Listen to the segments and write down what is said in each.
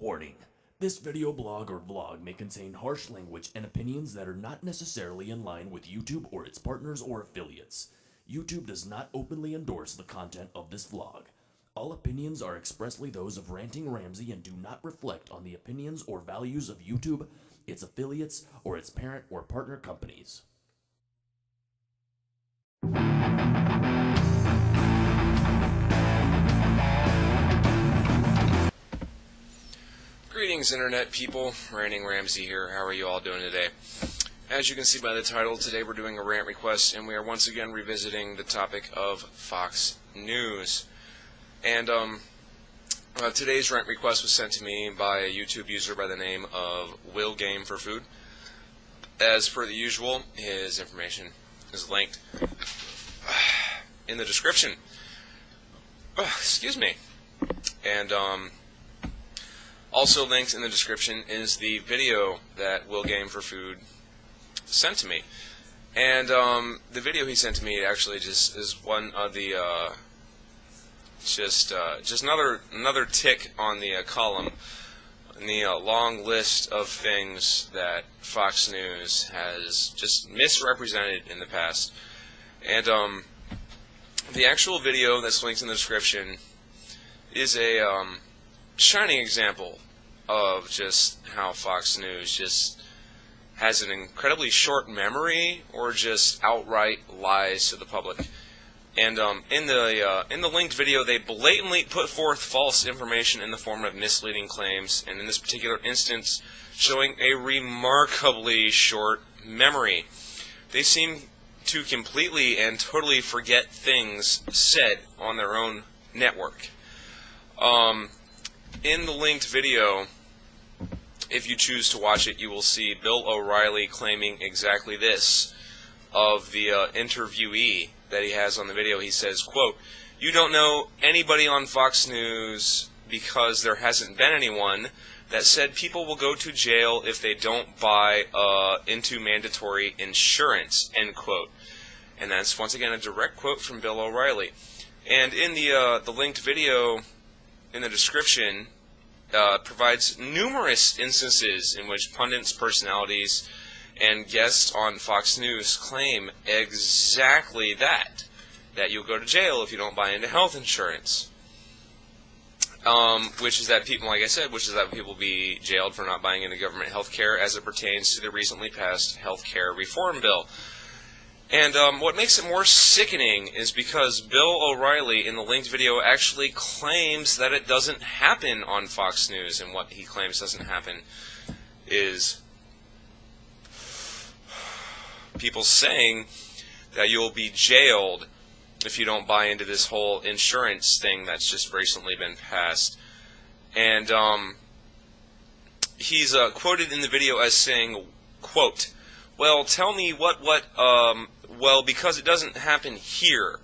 Warning. This video blog or vlog may contain harsh language and opinions that are not necessarily in line with YouTube or its partners or affiliates. YouTube does not openly endorse the content of this vlog. All opinions are expressly those of Ranting Ramsay and do not reflect on the opinions or values of YouTube, its affiliates, or its parent or partner companies. Greetings, Internet people. Ranting Ramsay here. How are you all doing today? As you can see by the title, today we're doing a rant request, and we are once again revisiting the topic of Fox News. And today's rant request was sent to me by a YouTube user by the name of Will Game for Food. As per the usual, his information is linked in the description. Excuse me. And also linked in the description is the video that Will Game for Food sent to me. And the video he sent to me actually just is one of the just another tick on the column in the long list of things that Fox News has just misrepresented in the past. And the actual video that's linked in the description is a shining example of just how Fox News just has an incredibly short memory or just outright lies to the public. And in the linked video, they blatantly put forth false information in the form of misleading claims, and in this particular instance, showing a remarkably short memory. They seem to completely and totally forget things said on their own network. In the linked video, if you choose to watch it, you will see Bill O'Reilly claiming exactly this of the interviewee that he has on the video. He says, quote, "You don't know anybody on Fox News because there hasn't been anyone that said people will go to jail if they don't buy into mandatory insurance," end quote. And that's, once again, a direct quote from Bill O'Reilly. And in the linked video, in the description, provides numerous instances in which pundits, personalities, and guests on Fox News claim exactly that you'll go to jail if you don't buy into health insurance. Which is that people, like I said, people be jailed for not buying into government health care as it pertains to the recently passed health care reform bill. And what makes it more sickening is because Bill O'Reilly in the linked video actually claims that it doesn't happen on Fox News, and what he claims doesn't happen is people saying that you'll be jailed if you don't buy into this whole insurance thing that's just recently been passed. And he's quoted in the video as saying, quote, "Well, tell me well, because it doesn't happen here.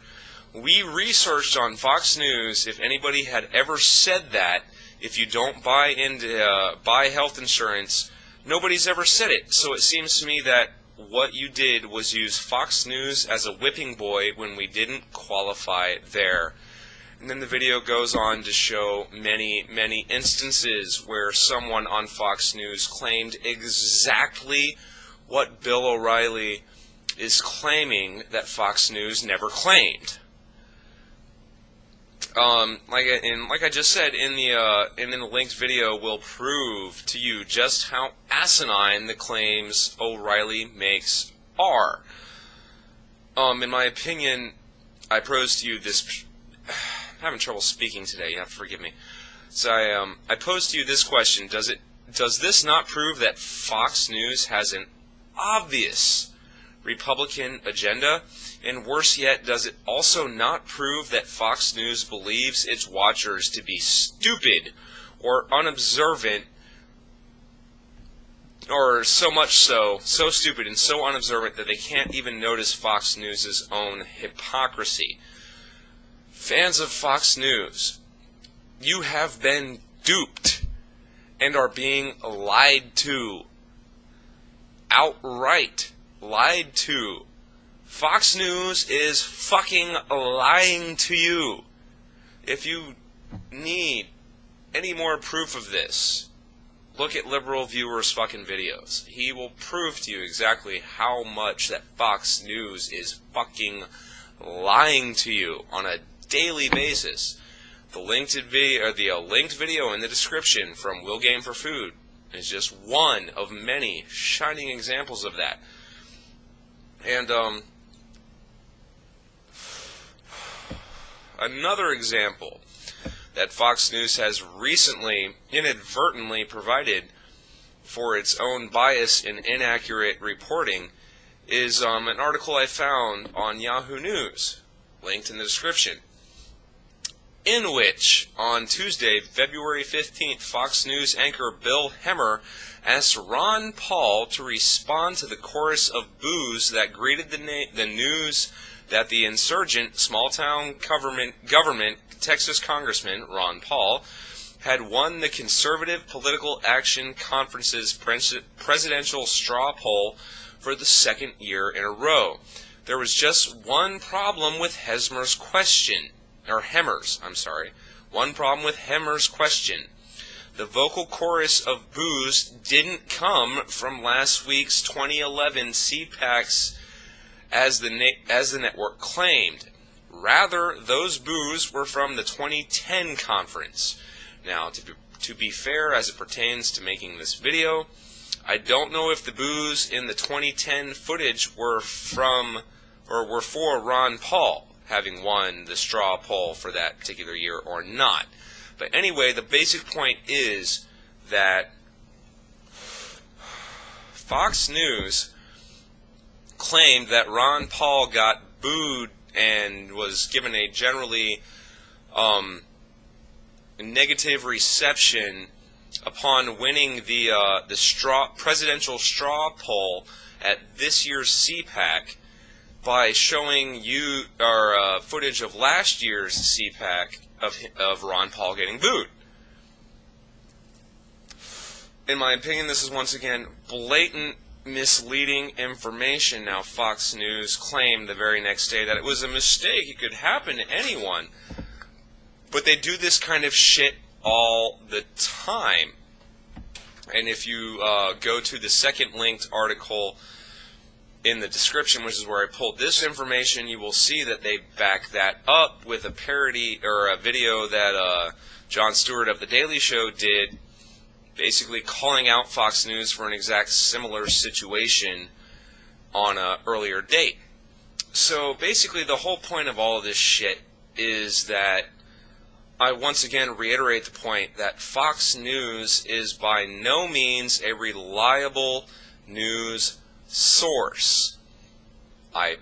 We researched on Fox News if anybody had ever said that if you don't buy into buy health insurance, nobody's ever said it. So it seems to me that what you did was use Fox News as a whipping boy when we didn't qualify there." And then the video goes on to show many, many instances where someone on Fox News claimed exactly what Bill O'Reilly is claiming that Fox News never claimed. Like I just said, in the linked video, will prove to you just how asinine the claims O'Reilly makes are. In my opinion, I pose to you this. I'm having trouble speaking today. You have to forgive me. So I pose to you this question: Does this not prove that Fox News has an obvious Republican agenda? And worse yet, does it also not prove that Fox News believes its watchers to be stupid or unobservant, or so much so stupid and so unobservant that they can't even notice Fox News' own hypocrisy? Fans of Fox News, you have been duped and are being lied to. Outright lied to. Fox News is fucking lying to you. If you need any more proof of this, look at liberal viewers' fucking videos. He will prove to you exactly how much that Fox News is fucking lying to you on a daily basis. The linked video in the description from Will Game for Food is just one of many shining examples of that. And another example that Fox News has recently inadvertently provided for its own bias and inaccurate reporting is an article I found on Yahoo News, linked in the description, in which, on Tuesday, February 15th, Fox News anchor Bill Hemmer asked Ron Paul to respond to the chorus of boos that greeted the news that the insurgent, small-town government Texas Congressman Ron Paul had won the Conservative Political Action Conference's presidential straw poll for the second year in a row. There was just one problem with Hemmer's question. One problem with Hemmer's question. The vocal chorus of boos didn't come from last week's 2011 CPACs as the network claimed. Rather, those boos were from the 2010 conference. Now, to be fair, as it pertains to making this video, I don't know if the boos in the 2010 footage were for Ron Paul having won the straw poll for that particular year or not. But anyway, the basic point is that Fox News claimed that Ron Paul got booed and was given a generally negative reception upon winning the presidential straw poll at this year's CPAC by showing you footage of last year's CPAC of Ron Paul getting booed. In my opinion, this is once again blatant misleading information. Now, Fox News claimed the very next day that it was a mistake. It could happen to anyone. But they do this kind of shit all the time. And if you go to the second linked article in the description, which is where I pulled this information, you will see that they back that up with a parody or a video that Jon Stewart of The Daily Show did, basically calling out Fox News for an exact similar situation on an earlier date. So basically the whole point of all of this shit is that I once again reiterate the point that Fox News is by no means a reliable news source. I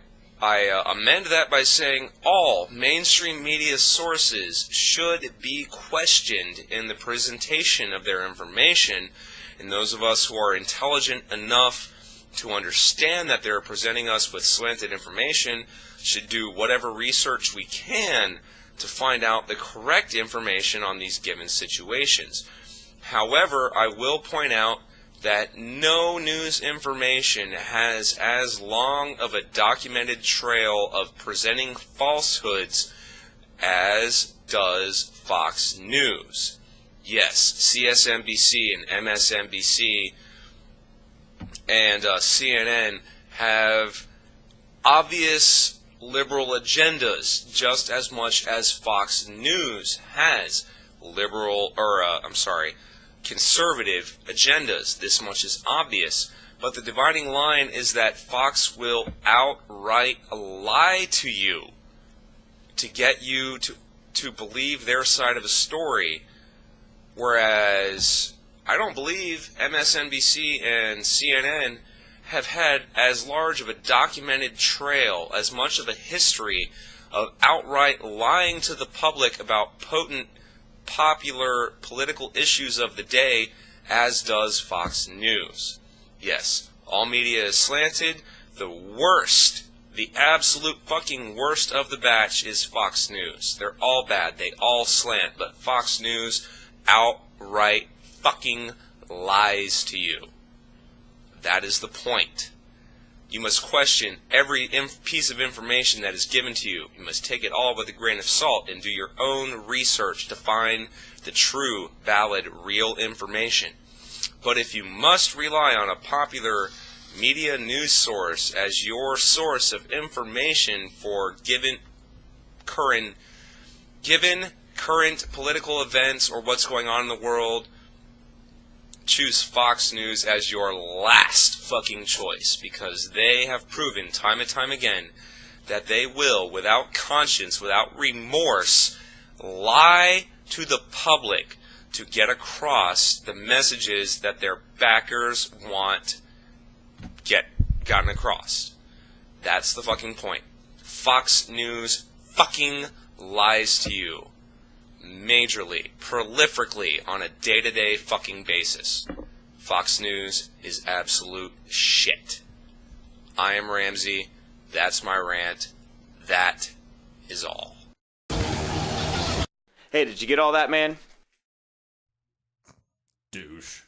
amend that by saying all mainstream media sources should be questioned in the presentation of their information, and those of us who are intelligent enough to understand that they're presenting us with slanted information should do whatever research we can to find out the correct information on these given situations. However, I will point out that no news information has as long of a documented trail of presenting falsehoods as does Fox News. Yes, CSNBC and MSNBC and CNN have obvious liberal agendas just as much as Fox News has conservative agendas. This much is obvious. But the dividing line is that Fox will outright lie to you to get you to believe their side of the story, whereas I don't believe MSNBC and CNN have had as large of a documented trail, as much of a history of outright lying to the public about potent popular political issues of the day as does Fox News. Yes, all media is slanted. The worst, the absolute fucking worst of the batch is Fox News. They're all bad. They all slant. But Fox News outright fucking lies to you. That is the point. You must question every piece of information that is given to you. You must take it all with a grain of salt and do your own research to find the true, valid, real information. But if you must rely on a popular media news source as your source of information for given current political events or what's going on in the world, choose Fox News as your last fucking choice, because they have proven time and time again that they will, without conscience, without remorse, lie to the public to get across the messages that their backers want gotten across. That's the fucking point. Fox News fucking lies to you. Majorly, prolifically, on a day-to-day fucking basis. Fox News is absolute shit. I am Ramsay. That's my rant. That is all. Hey, did you get all that, man? Douche.